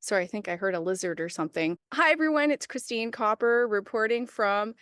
Sorry, I think I heard a lizard or something. Hi, everyone. It's Christine Kopr reporting from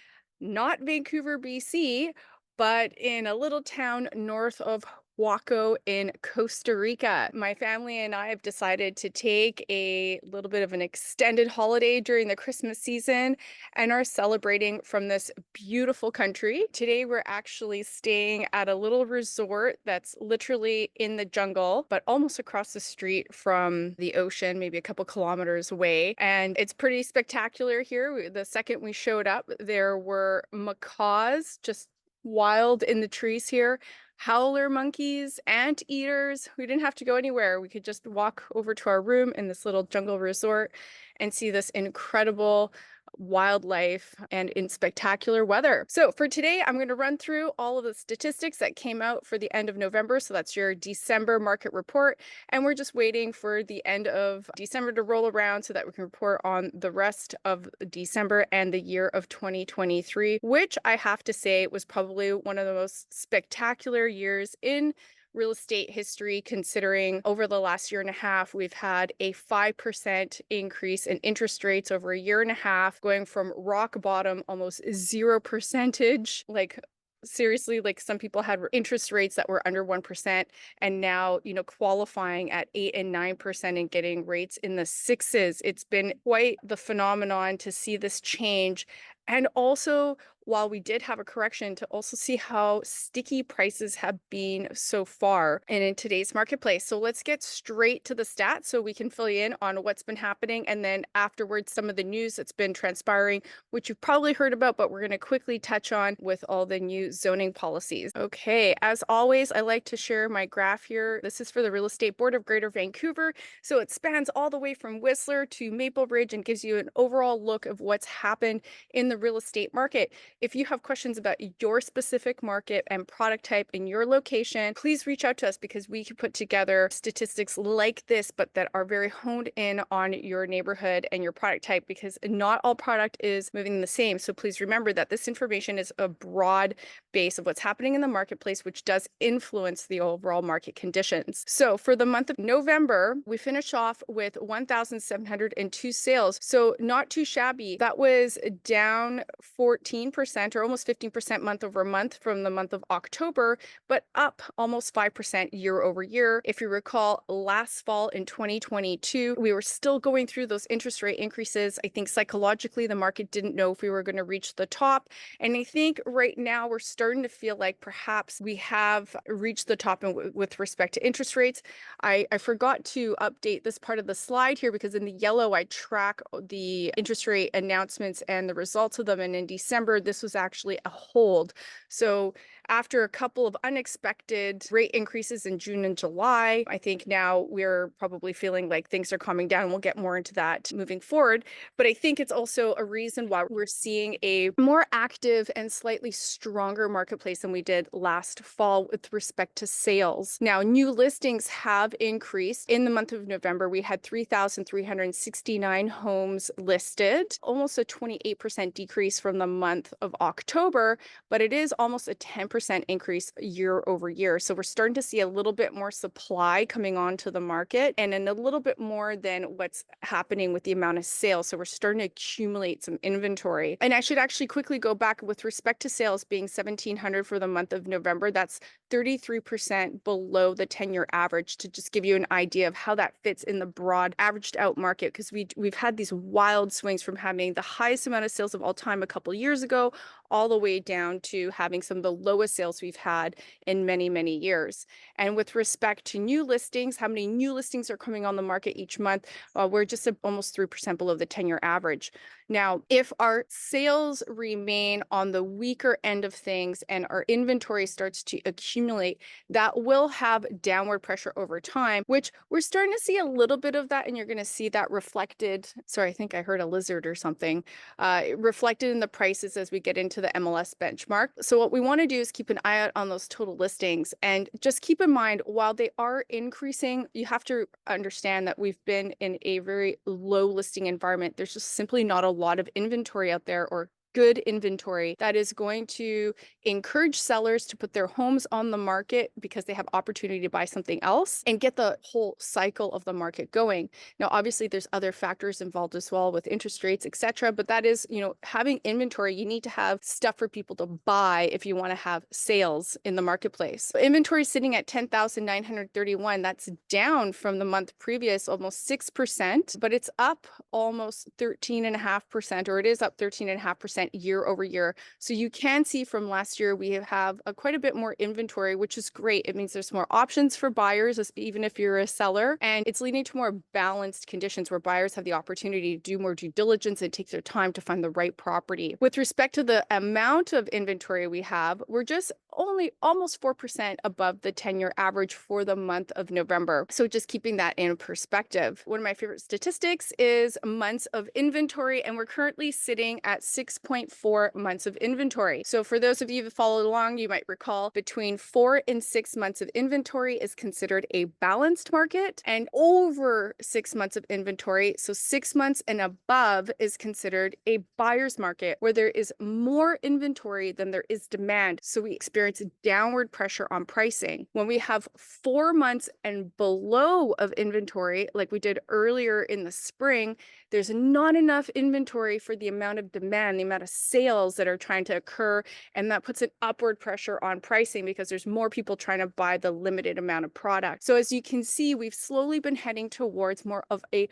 not Vancouver, BC, but in a little town north of Waco in Costa Rica. My family and I have decided to take a little bit of an extended holiday during the Christmas season and are celebrating from this beautiful country. Today, we're actually staying at a little resort that's literally in the jungle, but almost across the street from the ocean, maybe a couple kilometers away. And it's pretty spectacular here. The second we showed up, there were macaws just wild in the trees here, howler monkeys, anteaters. We didn't have to go anywhere. We could just walk over to our room in this little jungle resort and see this incredible wildlife and in spectacular weather. So for today, I'm going to run through all of the statistics that came out for the end of November. So that's your December market report. And we're just waiting for the end of December to roll around so that we can report on the rest of December and the year of 2023, which I have to say was probably one of the most spectacular years in real estate history, considering over the last year and a half, we've had a 5% increase in interest rates over a year and a half, going from rock bottom, almost 0%. Like, seriously, like some people had interest rates that were under 1%, and now, qualifying at 8 and 9% and getting rates in the sixes. It's been quite the phenomenon to see this change. And also, while we did have a correction, to also see how sticky prices have been so far and in today's marketplace. So let's get straight to the stats so we can fill you in on what's been happening. And then afterwards, some of the news that's been transpiring, which you've probably heard about, but we're going to quickly touch on with all the new zoning policies. Okay, as always, I like to share my graph here. This is for the Real Estate Board of Greater Vancouver. So it spans all the way from Whistler to Maple Ridge and gives you an overall look of what's happened in the real estate market. If you have questions about your specific market and product type in your location, please reach out to us because we can put together statistics like this, but that are very honed in on your neighborhood and your product type, because not all product is moving the same. So please remember that this information is a broad base of what's happening in the marketplace, which does influence the overall market conditions. So for the month of November, we finished off with 1,702 sales. So not too shabby. That was down 14% or almost 15% month over month from the month of October, but up almost 5% year over year. If you recall, last fall in 2022, we were still going through those interest rate increases. I think psychologically, the market didn't know if we were going to reach the top. And I think right now we're starting to feel like perhaps we have reached the top with respect to interest rates. I forgot to update this part of the slide here because in the yellow, I track the interest rate announcements and the results of them. And in December, this was actually a hold. So after a couple of unexpected rate increases in June and July, I think now we're probably feeling like things are calming down. We'll get more into that moving forward. But I think it's also a reason why we're seeing a more active and slightly stronger marketplace than we did last fall with respect to sales. Now, new listings have increased. In the month of November, we had 3,369 homes listed, almost a 28% decrease from the month of October, but it is almost a 10% increase year over year. So we're starting to see a little bit more supply coming onto the market and a little bit more than what's happening with the amount of sales. So we're starting to accumulate some inventory. And I should actually quickly go back with respect to sales being 1,700 for the month of November. That's 33% below the 10-year average, to just give you an idea of how that fits in the broad averaged out market, because we've had these wild swings from having the highest amount of sales of all time a couple years ago all the way down to having some of the lowest sales we've had in many, many years. And with respect to new listings, how many new listings are coming on the market each month? We're just almost 3% below the 10-year average. Now, if our sales remain on the weaker end of things and our inventory starts to accumulate, that will have downward pressure over time, which we're starting to see a little bit of that. And you're going to see that reflected. Sorry, I think I heard a lizard or something. Reflected in the prices as we get into the MLS benchmark. So what we want to do is keep an eye out on those total listings, and just keep in mind, while they are increasing, you have to understand that we've been in a very low listing environment. There's just simply not a lot of inventory out there, or good inventory that is going to encourage sellers to put their homes on the market because they have opportunity to buy something else and get the whole cycle of the market going. Now, obviously, there's other factors involved as well with interest rates, etc. But that is, having inventory, you need to have stuff for people to buy if you want to have sales in the marketplace. Inventory sitting at 10,931. That's down from the month previous, almost 6%, but it's up almost 13.5%, or it is up 13.5% year over year. So you can see from last year, we have quite a bit more inventory, which is great. It means there's more options for buyers, even if you're a seller, and it's leading to more balanced conditions where buyers have the opportunity to do more due diligence and take their time to find the right property. With respect to the amount of inventory we have, we're just only almost 4% above the 10-year average for the month of November. So just keeping that in perspective. One of my favorite statistics is months of inventory, and we're currently sitting at 6.4 months of inventory. So for those of you that followed along, you might recall between 4 and 6 months of inventory is considered a balanced market, and over 6 months of inventory, so 6 months and above, is considered a buyer's market where there is more inventory than there is demand. So we experience downward pressure on pricing. When we have 4 months and below of inventory, like we did earlier in the spring, there's not enough inventory for the amount of demand, the amount of sales that are trying to occur, and that puts an upward pressure on pricing because there's more people trying to buy the limited amount of product. So as you can see, we've slowly been heading towards more of a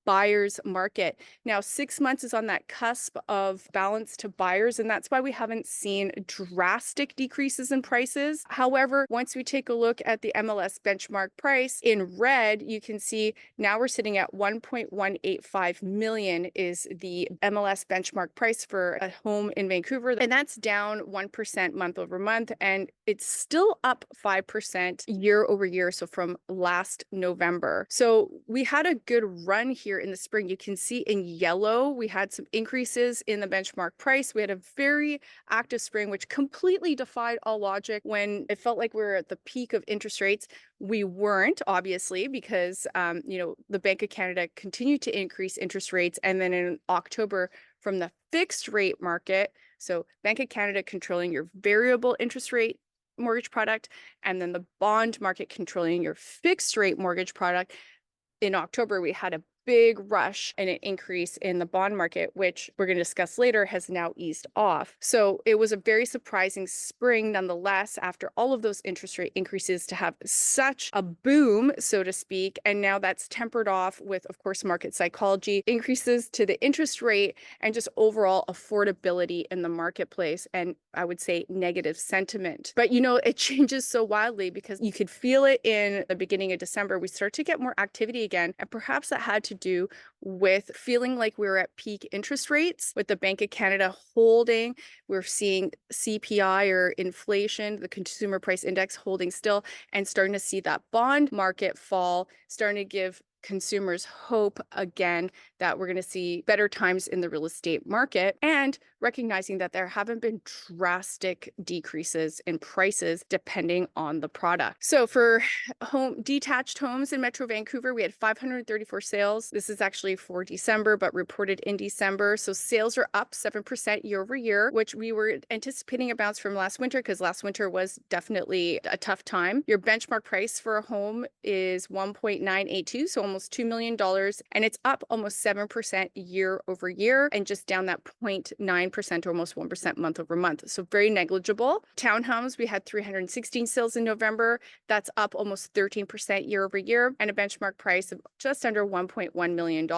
buyer's market. Now, 6 months is on that cusp of balance to buyers, and that's why we haven't seen drastic decreases in prices. However, once we take a look at the MLS benchmark price in red, you can see now we're sitting at 1.185 million is the MLS benchmark price for a home in Vancouver, and that's down 1% month over month, and it's still up 5% year over year, so from last November. So we had a good run here in the spring. You can see in yellow, we had some increases in the benchmark price. We had a very active spring, which completely defied all logic. When it felt like we were at the peak of interest rates, we weren't, obviously, because the Bank of Canada continued to increase interest rates. And then in October, from the fixed rate market, so Bank of Canada controlling your variable interest rate mortgage product, and then the bond market controlling your fixed rate mortgage product, in October, we had a big rush and an increase in the bond market, which we're going to discuss later, has now eased off. So it was a very surprising spring nonetheless, after all of those interest rate increases, to have such a boom, so to speak. And now that's tempered off with, of course, market psychology, increases to the interest rate, and just overall affordability in the marketplace. And I would say negative sentiment. But it changes so wildly because you could feel it in the beginning of December. We start to get more activity again. And perhaps that had to do with feeling like we were at peak interest rates with the Bank of Canada holding. We're seeing CPI, or inflation, the consumer price index, holding still, and starting to see that bond market fall, starting to give consumers hope again that we're going to see better times in the real estate market, and recognizing that there haven't been drastic decreases in prices depending on the product. So for detached homes in Metro Vancouver, we had 534 sales. This is actually for December, but reported in December. So sales are up 7% year over year, which we were anticipating a bounce from last winter because last winter was definitely a tough time. Your benchmark price for a home is 1.982, so almost $2 million, and it's up almost 7% year over year, and just down that 0.9% or almost 1% month over month. So very negligible. Townhomes, we had 316 sales in November. That's up almost 13% year over year, and a benchmark price of just under $1.1 million.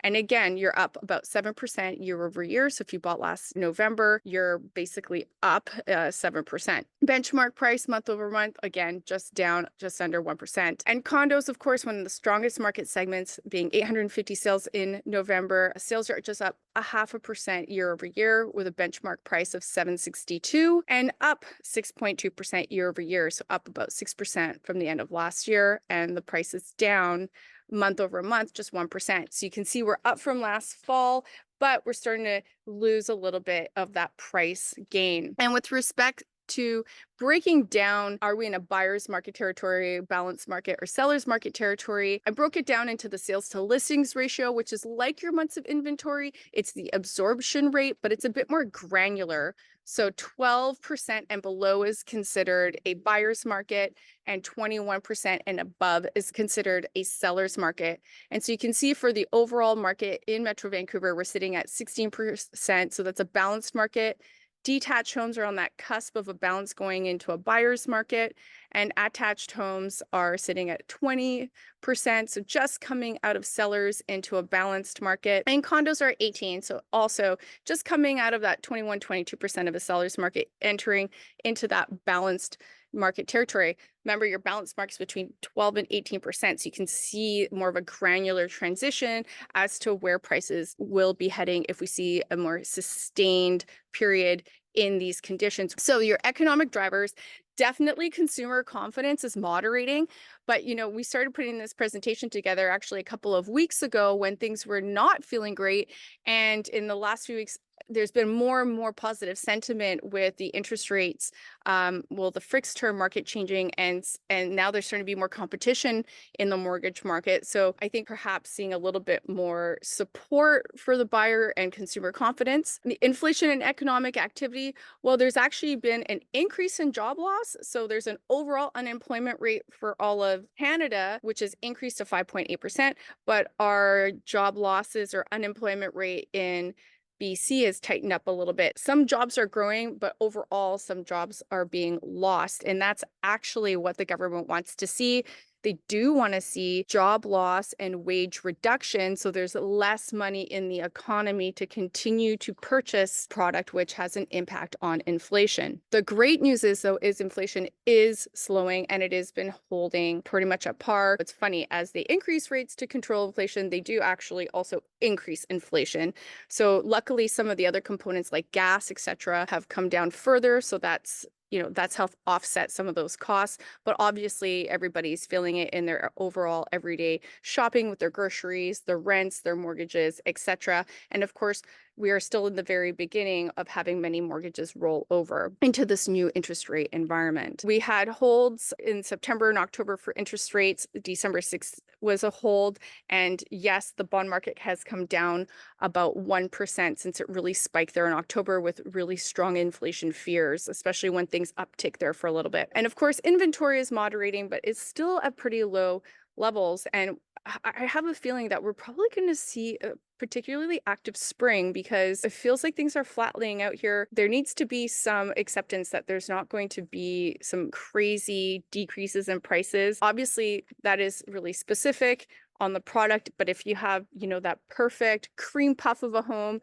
And again, you're up about 7% year over year. So if you bought last November, you're basically up 7%. Benchmark price month over month, again, just down just under 1%. And condos, of course, one of the strongest market segments, being 850 sales in November. Sales are just up 0.5% year over year, with a benchmark price of $762, and up 6.2% year over year. So up about 6% from the end of last year. And the price is down month over month, just 1%. So you can see we're up from last fall, but we're starting to lose a little bit of that price gain. And with respect to breaking down, are we in a buyer's market territory, balanced market, or seller's market territory? I broke it down into the sales to listings ratio, which is like your months of inventory. It's the absorption rate, but it's a bit more granular. So 12% and below is considered a buyer's market, and 21% and above is considered a seller's market. And so you can see for the overall market in Metro Vancouver, we're sitting at 16%. So that's a balanced market. Detached homes are on that cusp of a balance going into a buyer's market, and attached homes are sitting at 20%. So just coming out of sellers into a balanced market, and condos are 18. So also just coming out of that 21, 22% of a seller's market, entering into that balanced market territory. Remember, your balanced markets between 12 and 18%. So you can see more of a granular transition as to where prices will be heading if we see a more sustained period in these conditions. So your economic drivers, definitely consumer confidence is moderating. But, we started putting this presentation together actually a couple of weeks ago when things were not feeling great. And in the last few weeks, there's been more and more positive sentiment with the interest rates, the fixed term market changing, and now there's starting to be more competition in the mortgage market. So I think perhaps seeing a little bit more support for the buyer and consumer confidence. The inflation and economic activity, well, there's actually been an increase in job loss. So there's an overall unemployment rate for all of Canada, which has increased to 5.8%, but our job losses or unemployment rate in BC has tightened up a little bit. Some jobs are growing, but overall, some jobs are being lost. And that's actually what the government wants to see. They do want to see job loss and wage reduction, so there's less money in the economy to continue to purchase product, which has an impact on inflation. The great news is, though, is inflation is slowing and it has been holding pretty much at par. It's funny, as they increase rates to control inflation, they do actually also increase inflation. So luckily, some of the other components like gas, etc., have come down further. So that's helped offset some of those costs. But obviously, everybody's feeling it in their overall everyday shopping with their groceries, their rents, their mortgages, etc. And of course, we are still in the very beginning of having many mortgages roll over into this new interest rate environment. We had holds in September and October for interest rates. December 6th was a hold. And yes, the bond market has come down about 1% since it really spiked there in October with really strong inflation fears, especially when things uptick there for a little bit. And of course, inventory is moderating, but it's still at pretty low levels. And I have a feeling that we're probably going to see a particularly active spring because it feels like things are flattening out here. There needs to be some acceptance that there's not going to be some crazy decreases in prices. Obviously, that is really specific on the product, but if you have, that perfect cream puff of a home,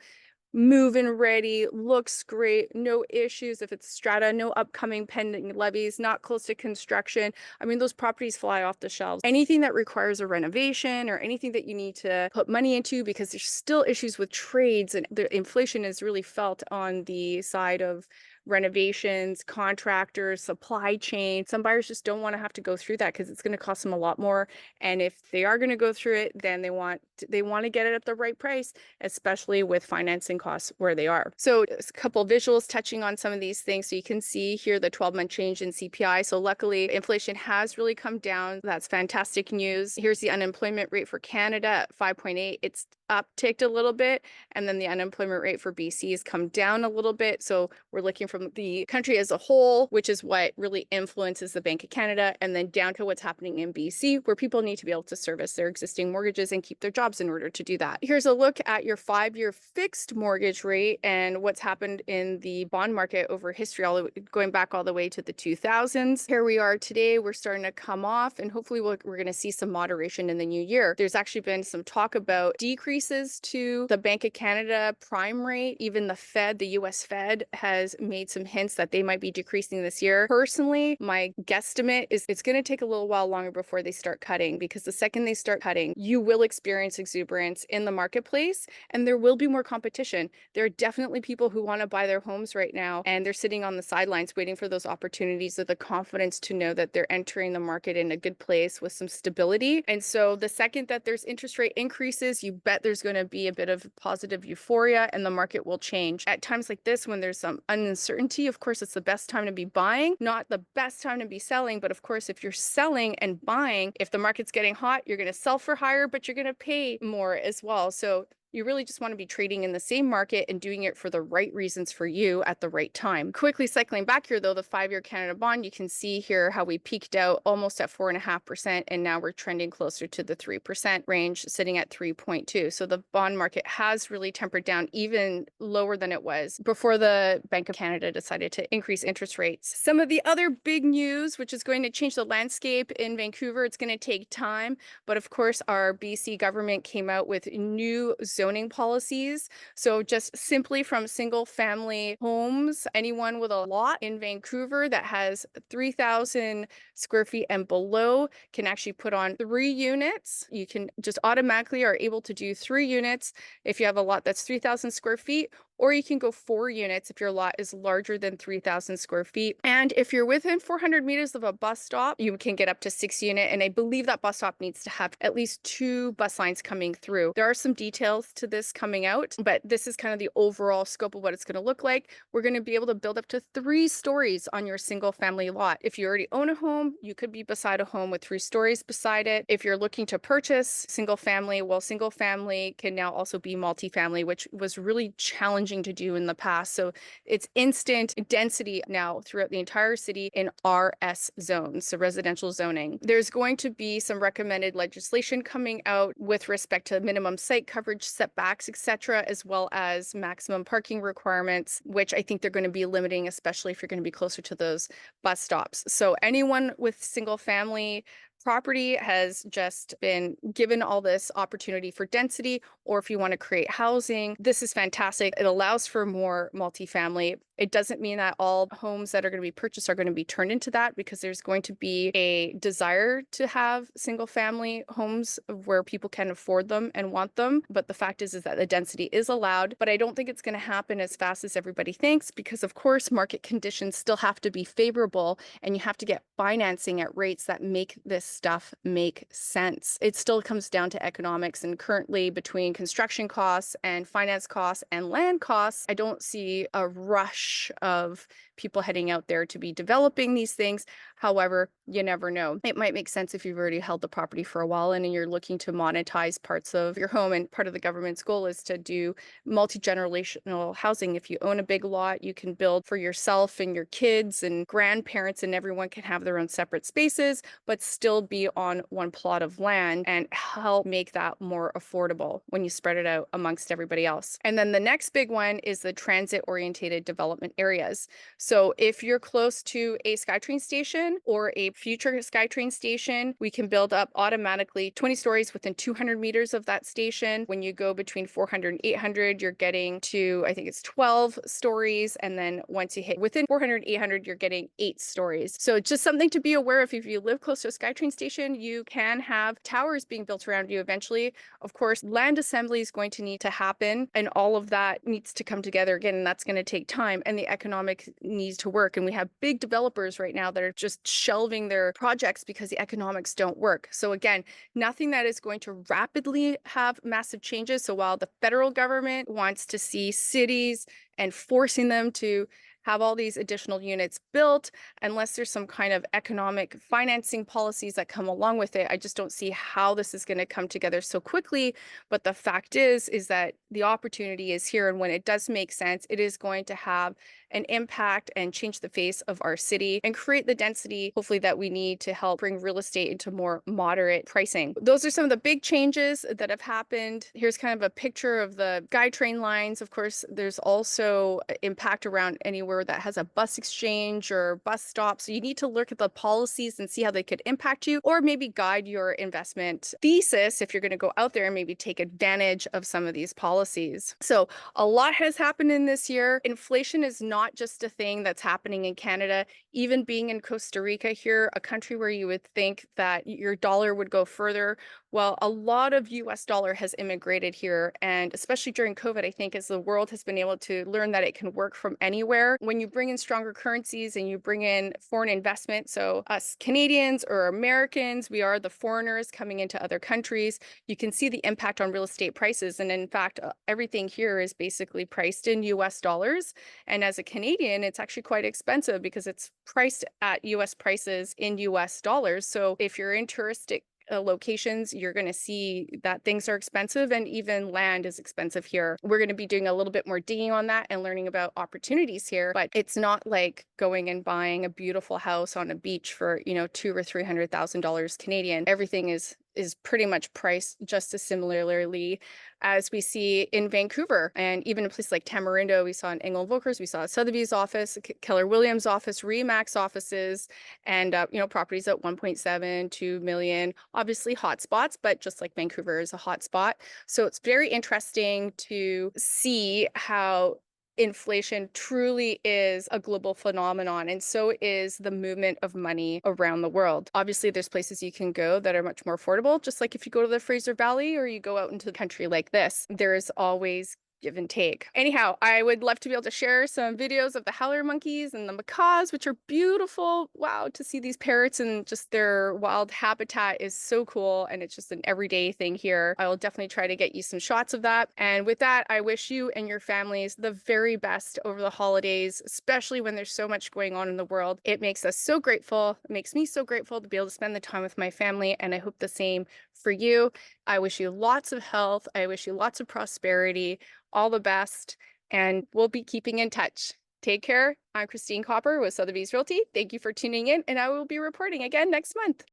move-in ready, looks great, no issues. If it's strata, no upcoming pending levies, not close to construction. I mean, those properties fly off the shelves. Anything that requires a renovation or anything that you need to put money into, because there's still issues with trades and the inflation is really felt on the side of renovations, contractors, supply chain. Some buyers just don't want to have to go through that because it's going to cost them a lot more. And if they are going to go through it, then they want to get it at the right price, especially with financing costs where they are. So a couple of visuals touching on some of these things. So you can see here the 12-month change in CPI. So luckily, inflation has really come down. That's fantastic news. Here's the unemployment rate for Canada at 5.8. It's upticked a little bit. And then the unemployment rate for BC has come down a little bit. So we're looking from the country as a whole, which is what really influences the Bank of Canada, and then down to what's happening in BC, where people need to be able to service their existing mortgages and keep their jobs in order to do that. Here's a look at your 5-year fixed mortgage rate and what's happened in the bond market over history, going back all the way to the 2000s. Here we are today. We're starting to come off, and hopefully we're going to see some moderation in the new year. There's actually been some talk about decreases to the Bank of Canada prime rate. Even the Fed, the US Fed, has made some hints that they might be decreasing this year. Personally, my guesstimate is it's going to take a little while longer before they start cutting, because the second they start cutting, you will experience exuberance in the marketplace and there will be more competition. There are definitely people who want to buy their homes right now and they're sitting on the sidelines waiting for those opportunities, or the confidence to know that they're entering the market in a good place with some stability. And so the second that there's interest rate increases, you bet there's going to be a bit of positive euphoria and the market will change. At times like this, when there's some uncertainty uncertainty. Of course, it's the best time to be buying, not the best time to be selling. But of course, if you're selling and buying, if the market's getting hot, you're going to sell for higher, but you're going to pay more as well. So you really just want to be trading in the same market and doing it for the right reasons for you at the right time. Quickly cycling back here, though, the 5-year Canada bond, you can see here how we peaked out almost at 4.5%, and now we're trending closer to the 3% range, sitting at 3.2. So the bond market has really tempered down even lower than it was before the Bank of Canada decided to increase interest rates. Some of the other big news, which is going to change the landscape in Vancouver, it's going to take time, but of course, our BC government came out with new zoning policies. So just simply from single family homes, anyone with a lot in Vancouver that has 3,000 square feet and below can actually put on 3 units. You can just automatically are able to do 3 units if you have a lot that's 3,000 square feet, or you can go 4 units if your lot is larger than 3,000 square feet. And if you're within 400 meters of a bus stop, you can get up to 6 unit. And I believe that bus stop needs to have at least 2 bus lines coming through. There are some details to this coming out, but this is kind of the overall scope of what it's going to look like. We're going to be able to build up to 3 stories on your single family lot. If you already own a home, you could be beside a home with 3 stories beside it. If you're looking to purchase single family, well, single family can now also be multifamily, which was really challenging to do in the past. So it's instant density now throughout the entire city in RS zones, so residential zoning. There's going to be some recommended legislation coming out with respect to minimum site coverage, setbacks, etc., as well as maximum parking requirements, which I think they're going to be limiting, especially if you're going to be closer to those bus stops. So anyone with single family property has just been given all this opportunity for density, or if you want to create housing, this is fantastic. It allows for more multifamily. It doesn't mean that all homes that are going to be purchased are going to be turned into that, because there's going to be a desire to have single family homes where people can afford them and want them. But the fact is that the density is allowed, but I don't think it's going to happen as fast as everybody thinks, because of course, market conditions still have to be favorable, and you have to get financing at rates that make this stuff make sense. It still comes down to economics, and currently between construction costs and finance costs and land costs, I don't see a rush of people heading out there to be developing these things. However, you never know. It might make sense if you've already held the property for a while and you're looking to monetize parts of your home. And part of the government's goal is to do multi-generational housing. If you own a big lot, you can build for yourself and your kids and grandparents, and everyone can have their own separate spaces, but still be on one plot of land, and help make that more affordable when you spread it out amongst everybody else. And then the next big one is the transit-oriented development areas. So if you're close to a SkyTrain station or a future SkyTrain station, we can build up automatically 20 stories within 200 meters of that station. When you go between 400 and 800, you're getting to, I think it's 12 stories. And then once you hit within 400, 800, you're getting 8 stories. So just something to be aware of. If you live close to a SkyTrain station, you can have towers being built around you eventually. Of course, land assembly is going to need to happen, and all of that needs to come together again, and that's going to take time, and the economic needs to work. And we have big developers right now that are just shelving their projects because the economics don't work. So again, nothing that is going to rapidly have massive changes. So while the federal government wants to see cities and forcing them to have all these additional units built, unless there's some kind of economic financing policies that come along with it, I just don't see how this is going to come together so quickly. But the fact is that the opportunity is here. And when it does make sense, it is going to have an impact and change the face of our city and create the density, hopefully, that we need to help bring real estate into more moderate pricing. Those are some of the big changes that have happened. Here's kind of a picture of the SkyTrain lines. Of course, there's also impact around anywhere that has a bus exchange or bus stop. So you need to look at the policies and see how they could impact you, or maybe guide your investment thesis if you're going to go out there and maybe take advantage of some of these policies. So a lot has happened in this year. Inflation is not just a thing that's happening in Canada. Even being in Costa Rica here, a country where you would think that your dollar would go further, well, a lot of US dollar has immigrated here. And especially during COVID, I think as the world has been able to learn that it can work from anywhere, when you bring in stronger currencies and you bring in foreign investment, so us Canadians or Americans, we are the foreigners coming into other countries, you can see the impact on real estate prices. And in fact, everything here is basically priced in US dollars. And as a Canadian, it's actually quite expensive because it's priced at US prices in US dollars. So if you're in touristic locations, you're going to see that things are expensive and even land is expensive here. We're going to be doing a little bit more digging on that and learning about opportunities here, but it's not like going and buying a beautiful house on a beach for, $200,000 or $300,000 Canadian. Everything is pretty much priced just as similarly as we see in Vancouver. And even a place like Tamarindo, we saw in Engel and Volkers, we saw Sotheby's office, Keller Williams office, Remax offices, and properties at 1.7, 2 million, obviously hotspots, but just like Vancouver is a hotspot. So it's very interesting to see how inflation truly is a global phenomenon, and so is the movement of money around the world. Obviously, there's places you can go that are much more affordable, just like if you go to the Fraser Valley or you go out into the country like this, there is always give and take. Anyhow, I would love to be able to share some videos of the howler monkeys and the macaws, which are beautiful. Wow, to see these parrots and just their wild habitat is so cool. And it's just an everyday thing here. I will definitely try to get you some shots of that. And with that, I wish you and your families the very best over the holidays, especially when there's so much going on in the world. It makes us so grateful. It makes me so grateful to be able to spend the time with my family. And I hope the same for you. I wish you lots of health. I wish you lots of prosperity, all the best, and we'll be keeping in touch. Take care. I'm Christine Kopr with Sotheby's Realty. Thank you for tuning in, and I will be reporting again next month.